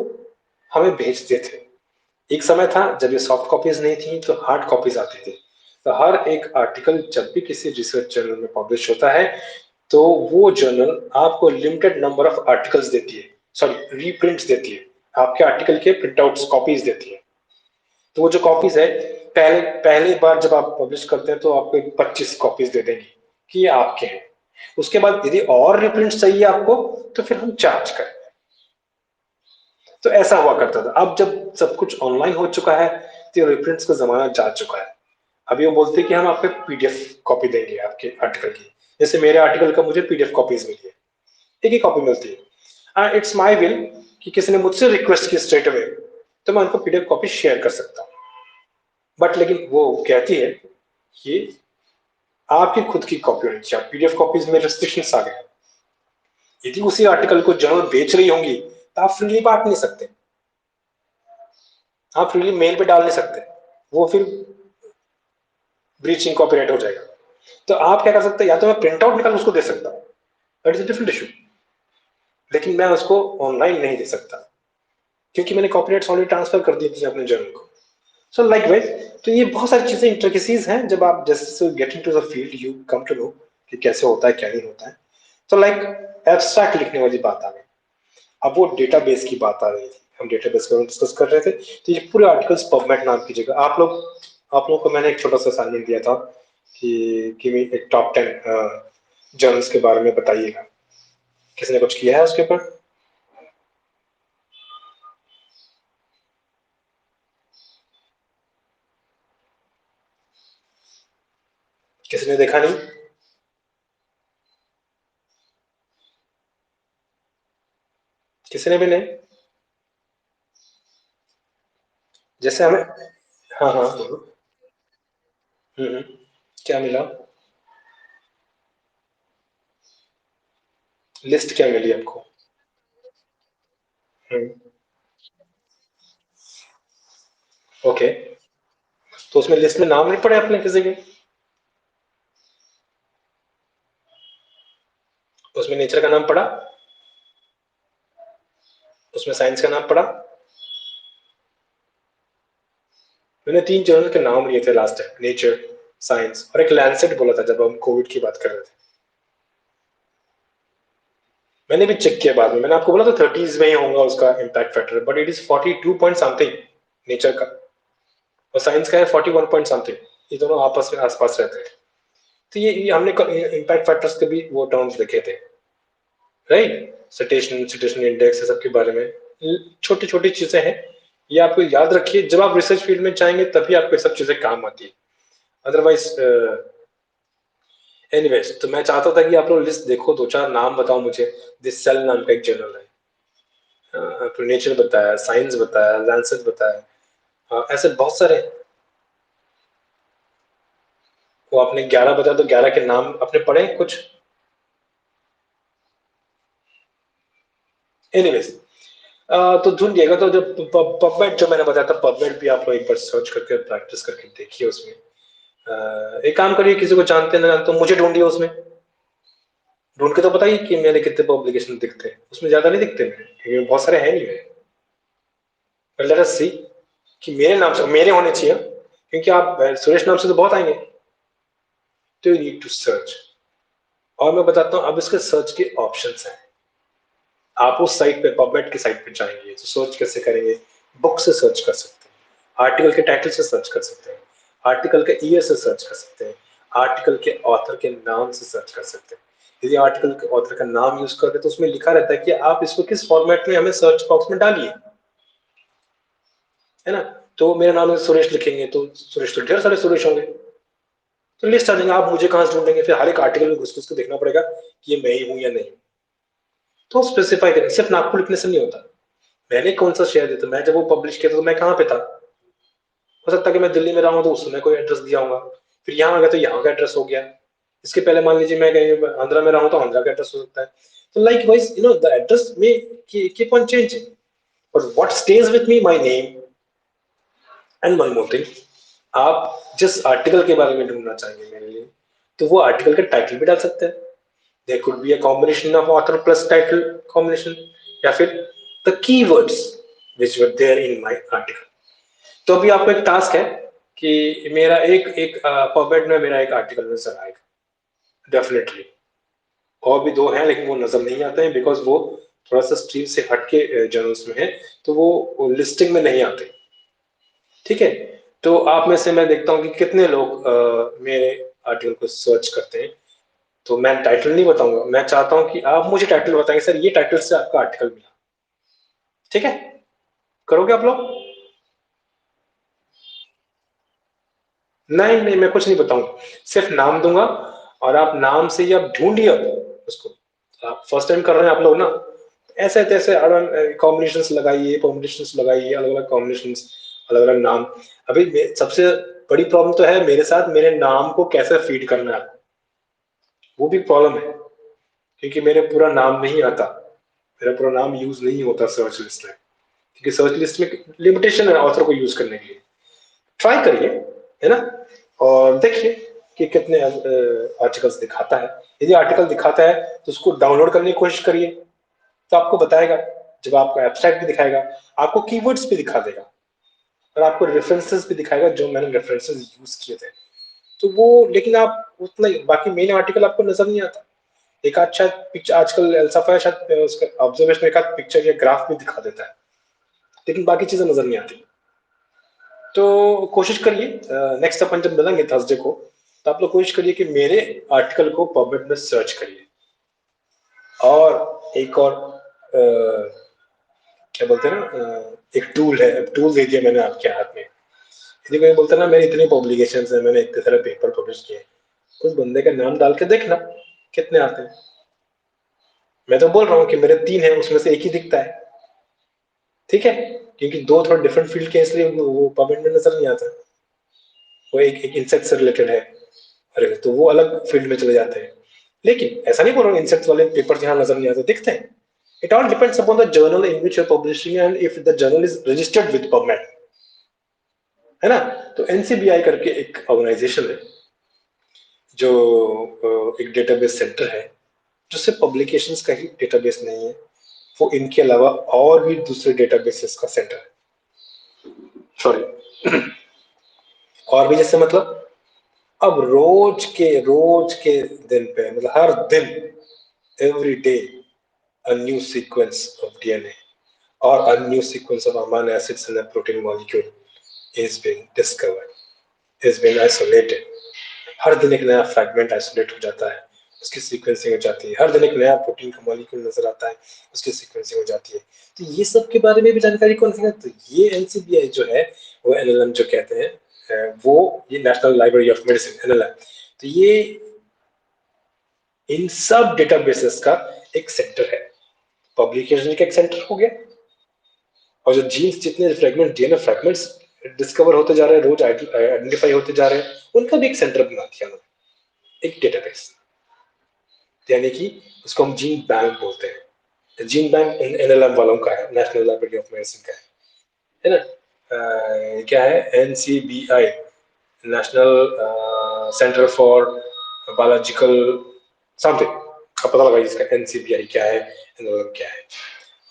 हमें भेजते थे। एक समय था जब ये सॉफ्ट कॉपीज नहीं थी तो हार्ड कॉपीज आती थी। तो हर एक आर्टिकल जब भी किसी रिसर्च जर्नल में पब्लिश होता है तो वो जर्नल आपको लिमिटेड नंबर ऑफ आर्टिकल्स देती है, सॉरी रीप्रिंट्स देती है, आपके आर्टिकल के प्रिंटआउट्स कॉपीज देती है। तो वो जो कॉपीज है, पहले पहली बार जब आप पब्लिश करते हैं तो आपको 25 कॉपीज दे देंगे कि ये आपके हैं। उसके बाद यदि और रिप्रिंट चाहिए आपको तो फिर हम चार्ज करें। तो ऐसा हुआ करता था। अब जब सब कुछ ऑनलाइन हो चुका है तो रिप्रिंट्स का जमाना जा चुका है। अभी वो बोलते हैं कि हम आपको पीडीएफ कॉपी देंगे आपके आर्टिकल की। जैसे मेरे आर्टिकल का मुझे पीडीएफ कॉपीज मिली है, एक ही कॉपी मिलती है। इट्स माई विल कि किसी ने मुझसे रिक्वेस्ट की स्ट्रेट अवे तो मैं उनको पीडीएफ कॉपी शेयर कर सकता हूँ। बट लेकिन वो कहती है कि आपकी खुद की कॉपी होनी चाहिए। पीडीएफ कॉपीज में रेस्ट्रिक्शंस आ गए। यदि उसी आर्टिकल को जर्नल बेच रही होंगी तो आप फ्रीली बांट नहीं सकते, आप फ्रीली मेल पे डाल नहीं सकते, वो फिर ब्रीचिंग कॉपीराइट हो जाएगा। तो आप क्या कर सकते हैं, या तो मैं प्रिंट आउट निकाल उसको दे सकता हूँ, that is a different issue, लेकिन मैं उसको ऑनलाइन नहीं दे सकता क्योंकि मैंने कॉपीराइट्स ऑलरेडी ट्रांसफर कर दिए थे अपने जर्नल को। सो लाइकवाइज, तो ये बहुत सारी चीजें इंट्रिकेसीज हैं, जब आप जैसे getting to the field you come to know कि कैसे होता है क्या नहीं होता है। तो लाइक एब्स्ट्रैक्ट लिखने वाली बात आ गई। अब वो डेटाबेस की बात आ रही थी, हम डेटाबेस को डिस्कस कर रहे थे। तो ये पूरे आर्टिकल्स पबमेड नाम की जगह आप लोग को मैंने एक छोटा सा असाइनमेंट दिया था कि एक टॉप 10 जर्नल्स के बारे में बताइएगा। किसी ने कुछ किया है उसके ऊपर? किसी ने देखा नहीं? किसी ने भी नहीं? जैसे हमें, हाँ हाँ बोलो। हम्म। क्या मिला? लिस्ट क्या मिली आपको? हम्म। ओके। तो उसमें लिस्ट में नाम नहीं पड़े अपने किसी के? उसमें नेचर का नाम पड़ा? उसमें साइंस का नाम पड़ा? मैंने 3 जर्नल के नाम लिए थे लास्ट टाइम, नेचर, साइंस और एक लैंसेट बोला था जब हम कोविड की बात कर रहे थे। मैंने भी चेक किया बाद में, मैंने आपको बोला था 30s में ही होगा उसका impact factor, but it is 42 point something nature का, और साइंस का है 41 पॉइंट समथिंग। ये दोनों आपस में आसपास रहते हैं। तो ये हमने इम्पैक्ट फैक्टर्स के भी वो टर्म्स लिखे थे, राइट, सिटेशन इंडेक्स सब के बारे में। छोटी छोटी चीजें हैं, ये आपको याद रखिए, जब आप रिसर्च फील्ड में जाएंगे तभी आपको ये सब चीजें काम आती है, अदरवाइज। एनीवेज, तो मैं चाहता था कि आप लोग लिस्ट देखो, दो चार नाम बताओ मुझे। दिस सेल नाम का एक जर्नल है, आपने नेचर बताया, साइंस बताया, लैंसेट बताया, ऐसे बहुत सारे। वो आपने 11 बताया, तो 11 के नाम आपने पढ़े कुछ? एनीवेज, तो ढूंढिएगा, तो जब पबमेड जो मैंने बताया था, पबमेड भी आप लोग एक बार सर्च करके प्रैक्टिस करके देखिए उसमें। एक काम करिए, किसी को जानते ना जानते हो मुझे ढूंढिए उसमें, ढूंढ के तो बताइए कि मेरे कितने पब्लिकेशन दिखते हैं उसमें। ज्यादा नहीं दिखते मेरे, क्योंकि बहुत सारे हैं नहीं मेरे। लेट अस सी कि मेरे नाम से मेरे होने चाहिए, क्योंकि आप सुरेश नाम से तो बहुत आएंगे। तो यू नीड टू सर्च, और मैं बताता हूँ अब इसके सर्च के ऑप्शंस हैं। आप उस साइट पे, पबमेड की साइट पे जाएंगे तो सर्च कैसे करेंगे? बुक से सर्च कर सकते हैं, आर्टिकल के टाइटल से सर्च कर सकते हैं, आर्टिकल के ईयर से सर्च कर सकते हैं, आर्टिकल के ऑथर के नाम से सर्च कर सकते हैं। यदि आर्टिकल के ऑथर का नाम यूज करते तो उसमें लिखा रहता है कि आप इसको किस फॉर्मेट में हमें सर्च बॉक्स में डालिए, है ना। तो मेरा नाम है सुरेश, लिखेंगे तो सुरेश, तो ढेर सारे सुरेश होंगे, तो लिस्ट आ जाएंगे। आप मुझे कहाँ से ढूंढेंगे? फिर हर एक आर्टिकल में घुस घुस के देखना पड़ेगा कि ये मैं ही हूं या नहीं। तो स्पेसिफाई करें, सिर्फ नागपुर लिखने से नहीं होता। मैंने कौन सा शहर दिया था, मैं जब वो पब्लिश किया था तो मैं कहाँ पे था? हो सकता है कि मैं दिल्ली में रहा हूँ तो उस समय कोई एड्रेस दिया होगा, फिर यहाँ आ गया तो यहाँ का एड्रेस हो गया। इसके पहले मान लीजिए मैं कहीं आंध्रा में रहा हूँ तो आंध्रा का एड्रेस हो सकता है। तो लाइक वाइज द एड्रेस में keep on changing, but what stage with me, my name. And one more thing, आप जिस आर्टिकल के बारे में ढूंढना चाहेंगे मेरे लिए, तो वो आर्टिकल का टाइटल भी डाल सकते हैं। There could be a combination of author plus title combination, या फिर the keywords which were there in my article. तो अभी आपको एक टास्क है कि मेरा एक एक पॉकेट में मेरा एक आर्टिकल नजर आएगा, डेफिनेटली। और भी दो हैं लेकिन वो नजर नहीं आते हैं, बिकॉज वो थोड़ा सा स्ट्रीम से हटके जर्नल्स में है, तो वो लिस्टिंग में नहीं आते। ठीक है, तो आप में से मैं देखता हूँ कि कितने लोग मेरे आर्टिकल को सर्च करते हैं। तो मैं टाइटल नहीं बताऊंगा, मैं चाहता हूँ कि आप मुझे टाइटल बताएंगे, सर ये टाइटल से आपका आर्टिकल मिला। ठीक है, करोगे आप लोग? नहीं नहीं, मैं कुछ नहीं बताऊंगा, सिर्फ नाम दूंगा, और आप नाम से ही आप ढूंढिए उसको। आप फर्स्ट टाइम कर रहे हैं आप लोग ना, ऐसे तैसे कॉम्बिनेशन लगाइए, कॉम्बिनेशन लगाइए, अलग अलग कॉम्बिनेशन, अलग अलग नाम। अभी सबसे बड़ी प्रॉब्लम तो है मेरे साथ, मेरे नाम को कैसे फीड करना है आपको, वो भी प्रॉब्लम है, क्योंकि मेरे पूरा नाम नहीं आता, मेरा पूरा नाम यूज नहीं होता सर्च लिस्ट में, क्योंकि सर्च लिस्ट में लिमिटेशन है ऑथर को यूज करने के लिए। ट्राई करिए, है ना, और देखिए कि कितने आर्टिकल्स दिखाता है। यदि आर्टिकल दिखाता है तो उसको डाउनलोड करने की कोशिश करिए, तो आपको बताएगा। जब आपको एब्स्ट्रैक्ट भी दिखाएगा, आपको कीवर्ड्स भी दिखा देगा, और आपको रेफरेंसेस भी दिखाएगा जो मैंने रेफरेंसेस यूज किए थे। तो वो, लेकिन आप उतना ही, बाकी मेन आर्टिकल आपको नजर नहीं आता। एक अच्छा पिक्चर आजकल अल्साफा शायद उसका ऑब्जर्वेशन एक पिक्चर या ग्राफ भी दिखा देता है, लेकिन बाकी चीजें नजर नहीं आती। तो कोशिश करिए, नेक्स्ट अपन जब मिलेंगे थर्सडे को, तो आप लोग कोशिश करिए कि मेरे आर्टिकल को पबमेड में सर्च करिए। और एक और क्या बोलते हैं ना, एक टूल है, टूल दे दिया मैंने आपके हाथ में। यदि कोई बोलता है ना मेरे इतने पब्लिकेशन है, मैंने इतने सारे पेपर पब्लिश किए, उस बंदे का नाम डाल के देखना कितने आते हैं। मैं तो बोल रहा हूँ कि मेरे 3 हैं, उसमें से एक ही दिखता है। ठीक है, क्योंकि दो थोड़ा डिफरेंट फील्ड के, इसलिए वो पबमेड में नजर नहीं आता। वो एक इंसेक्ट से रिलेटेड है, अरे तो वो अलग फील्ड में चले जाते हैं। लेकिन ऐसा नहीं बोल रहा हूँ इंसेक्ट्स वाले पेपर यहाँ नजर नहीं आते, दिखते हैं। It all depends upon the journal in which you are publishing, and if the journal is registered with PubMed, है ना। तो एनसीबीआई करके एक ऑर्गेनाइजेशन है, जो एक डेटाबेस सेंटर है, जो सिर्फ पब्लिकेशंस का ही डेटाबेस नहीं है, वो इनके अलावा और भी दूसरे डेटाबेसेस का सेंटर है। सॉरी, और भी जैसे मतलब, अब रोज के दिन पे, मतलब हर दिन, every day, a new sequence of DNA or a new sequence of amino acids in a protein molecule is being discovered, is being isolated. हर दिन एक नया फ्रैगमेंट आइसोलेट हो जाता है, उसकी सीक्वेंसिंग हो जाती है। हर दिन एक नया प्रोटीन का मॉलिक्यूल नजर आता है, उसकी सीक्वेंसिंग हो जाती है। तो ये सब के बारे में भी जानकारी कौन सी है? तो ये एनसीबीआई जो है, वो एनएलएम जो कहते हैं, वो ये national library of medicine NLM, तो ये इन सब डेटाबेसेस का एक सेंटर है। पब्लिकेशन का एक सेंटर हो गया, और जो जीन्स जितने फ्रेगमेंट डीएनए फ्रेगमेंट्स डिस्कवर होते जा रहे हैं, रोज आइडेंटिफाई होते जा रहे हैं, उनका भी एक सेंटर बना दिया उन्होंने, एक डेटाबेस, यानी कि उसको हम जीन बैंक बोलते हैं। जीन बैंक एनएलएम वालों का है, नेशनल लाइब्रेरी ऑफ मेडिसिन का है ना। क्या है? NCBI, national centre for biological something, आप पता लगाइए इसका एनसीबीआई क्या है, एनएलएम क्या है।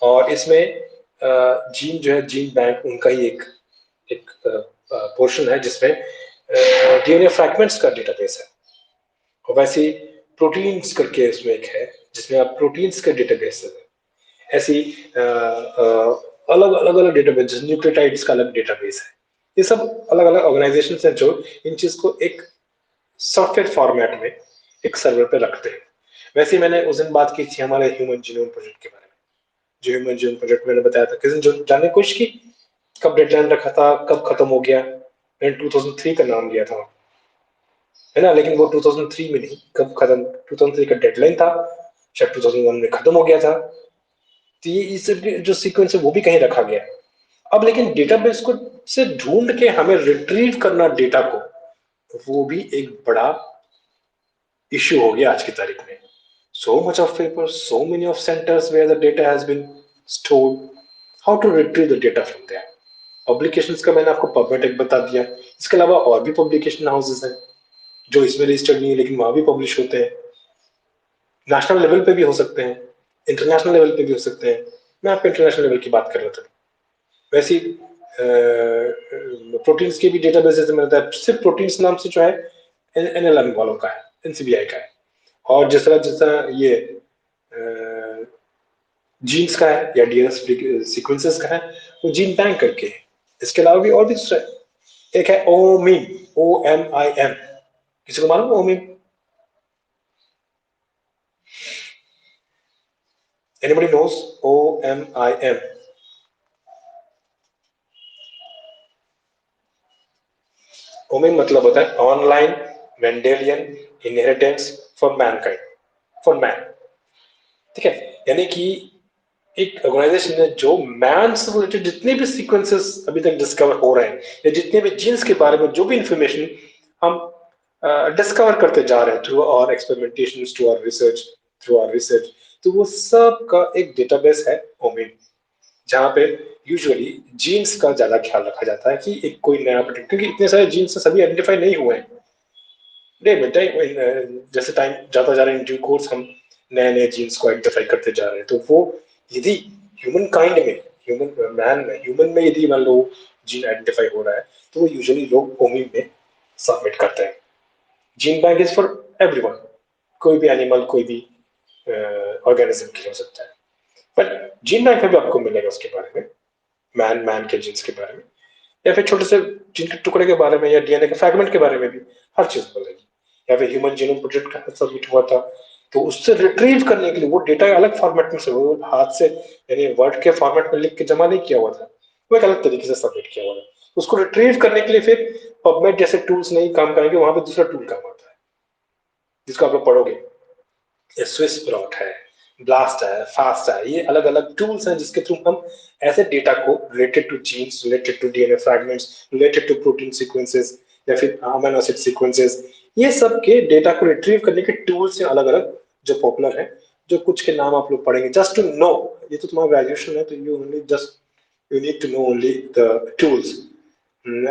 और इसमें जीन जो है, जीन बैंक उनका ही एक एक पोर्शन है जिसमें डीएनए फ्रैगमेंट्स का डेटाबेस है। और वैसे ही प्रोटीन्स करके इसमें एक है जिसमें आप प्रोटीन्स का डेटाबेस है। ऐसी अलग अलग अलग डेटाबेस, न्यूक्लियोटाइड्स का अलग डेटाबेस है। ये सब अलग अलग ऑर्गेनाइजेशन हैं जो इन चीज को एक सॉफ्टवेयर फॉर्मेट में एक सर्वर पे रखते हैं। वैसे ही मैंने उस दिन बात की थी हमारे ह्यूमन जीनोम प्रोजेक्ट के बारे में। जो ह्यूमन जीनोम प्रोजेक्ट मैंने बताया था, किसी दिन जो जानने की कोशिश की कब डेडलाइन रखा था, कब खत्म हो गया। मैंने 2003 का नाम लिया था, है ना, लेकिन वो 2003 में नहीं, कब खत्म, 2003 का डेडलाइन था, शायद 2001 में खत्म हो गया था। तो ये इस जो सीक्वेंस है वो भी कहीं रखा गया। अब लेकिन डेटाबेस को से ढूंढ के हमें रिट्रीव करना डेटा को, वो भी एक बड़ा इश्यू हो गया आज की तारीख में। So much of paper, so many of centers where the data has been stored. How to retrieve the data from there? Publications का मैंने आपको पबमेड एक बता दिया, इसके अलावा और भी पब्लिकेशन हाउसेस हैं जो इसमें रजिस्टर्ड नहीं है लेकिन वहां भी पब्लिश होते हैं। नेशनल लेवल पे भी हो सकते हैं, इंटरनेशनल लेवल पे भी हो सकते हैं। मैं आपको इंटरनेशनल लेवल की बात कर रहा था। वैसे प्रोटीन्स के भी डेटाबेसेस में रहता है, सिर्फ प्रोटीन्स नाम से जो है एनएलएम वालों का है, एनसीबीआई का है। और जिस तरह ये जीन्स का है या डीएनए सीक्वेंसेस का है, वो जीन बैंक करके है। इसके अलावा भी और भी दूसरा है, एक है ओमिम, OMIM। किसी को मालूम OMIM? Anybody knows OMIM? OMIM मतलब होता है online Mendelian inheritance for mankind, for man. ठीक है, यानी कि एक ऑर्गेनाइजेशन है जो मैन से रिलेटेड जितने भी सीक्वेंसेस अभी तक डिस्कवर हो रहे हैं, या जितने भी जीन्स के बारे में जो भी इंफॉर्मेशन हम डिस्कवर करते जा रहे हैं through our experimentation, through our research, through our research, तो वो सब का एक डेटाबेस है ओमिन, जहाँ पे यूजुअली जीन्स का ज्यादा ख्याल रखा जाता है कि एक कोई नया प्रोटीन, क्योंकि इतने सारे जीन्स से सभी आइडेंटिफाई नहीं हुए हैं। जैसे टाइम जाता जा रहा है, इन ड्यू कोर्स हम नए नए जीन्स को आइडेंटिफाई करते जा रहे हैं। तो वो यदि ह्यूमन काइंड में, ह्यूमन मैन में, ह्यूमन में यदि मान लो जीन आइडेंटिफाई हो रहा है, तो वो यूजुअली लोग ओमिन में सबमिट करते हैं। Gene bank is for everyone, कोई भी एनिमल, कोई भी ऑर्गेनिज्म की हो सकता है। बट जीन बैंक में भी आपको मिलेगा उसके बारे में, मैन मैन के जीन्स के बारे में, या फिर छोटे से जीन के टुकड़े के बारे में, या डीएनए के फ्रैगमेंट के बारे में भी हर चीज मिलेगी। या फिर ह्यूमन जीनोम प्रोजेक्ट का सबमिट हुआ था, तो उससे रिट्रीव करने के लिए वो डेटा अलग फॉर्मेट में से, वो हाथ से यानी वर्ड के फॉर्मेट में लिख के जमा नहीं किया हुआ था, वो एक अलग तरीके से सबमिट किया हुआ था। उसको रिट्रीव करने के लिए फिर पबमेड जैसे टूल्स नहीं काम करेंगे, वहां पे दूसरा टूल काम आता है जिसको आप लोग पढ़ोगे। स्विस प्लॉट है, ब्लास्ट है, फास्ट है, ये अलग अलग टूल्स हैं जिसके थ्रू हम ऐसे डेटा को related to genes, related to DNA fragments, related to protein sequences या फिर अमीनो एसिड सीक्वेंसेस, ये सब के डेटा को रिट्रीव करने के टूल्स हैं अलग अलग जो पॉपुलर है। जो कुछ के नाम आप लोग पढ़ेंगे जस्ट टू नो, ये तो तुम्हारा ग्रेजुएशन है, तो you only just you need to know only the tools,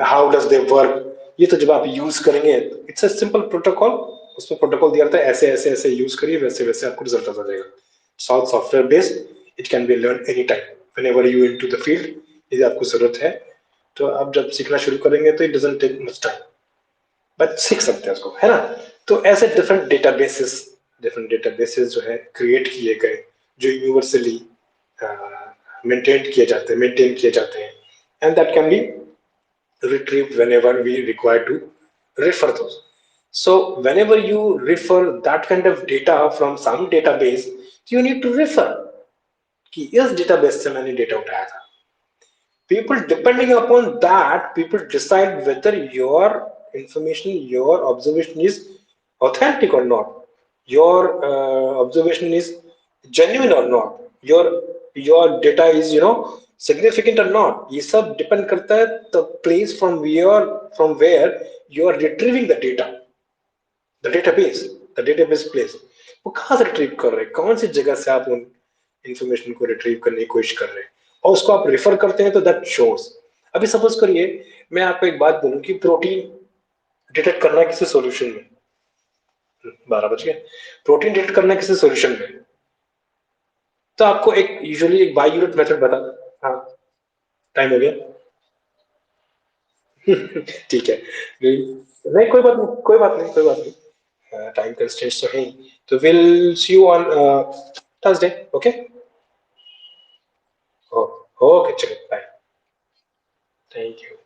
how does they work. ये तो जब आप यूज करेंगे, इट्स अ सिंपल प्रोटोकॉल, उसमें प्रोटोकॉल दिया रहता है, ऐसे ऐसे ऐसे यूज करिए, वैसे वैसे आपको रिजल्ट आ जाएगा। Software based, it can be learn any time whenever you into the field. यदि आपको जरूरत है तो आप जब सीखना शुरू करेंगे तो it doesn't take much time, but सीख सकते हैं उसको, है ना। तो ऐसे डिफरेंट डेटाबेसेस जो है क्रिएट किए गए जो यूनिवर्सली मेंटेन किए जाते हैं, and that can be retrieved whenever we require to refer those. So whenever you refer that kind of data from some database, you need to refer कि इस database से मैंने data उठाया था. People depending upon that, people decide whether your information, your observation is authentic or not. Your observation is genuine or not. Your data is significant or not. ये सब depend करता है the place from where you are retrieving the data, the database place. वो कहाँ से retrieve कर रहे हैं, कौन सी जगह से आप उन इंफॉर्मेशन को रिट्रीव करने की कोशिश कर रहे हैं, और उसको आप रेफर करते हैं तो दैट शोज. अभी सपोज करिए मैं आपको एक बात बोलूं कि प्रोटीन डिटेक्ट करना है किसी सॉल्यूशन में, 12 बज गए, प्रोटीन डिटेक्ट करना है किसी सॉल्यूशन में, तो आपको एक यूजुअली एक बाय यूनिट मेथड बता. हाँ, टाइम हो गया. ठीक है, नहीं कोई बात नहीं, कोई बात नहीं, कोई बात नहीं, टाइम कंस्ट्रेंट्स तो है ही. तो will see you on Thursday. Okay. Okay, चलो बाय. Thank you.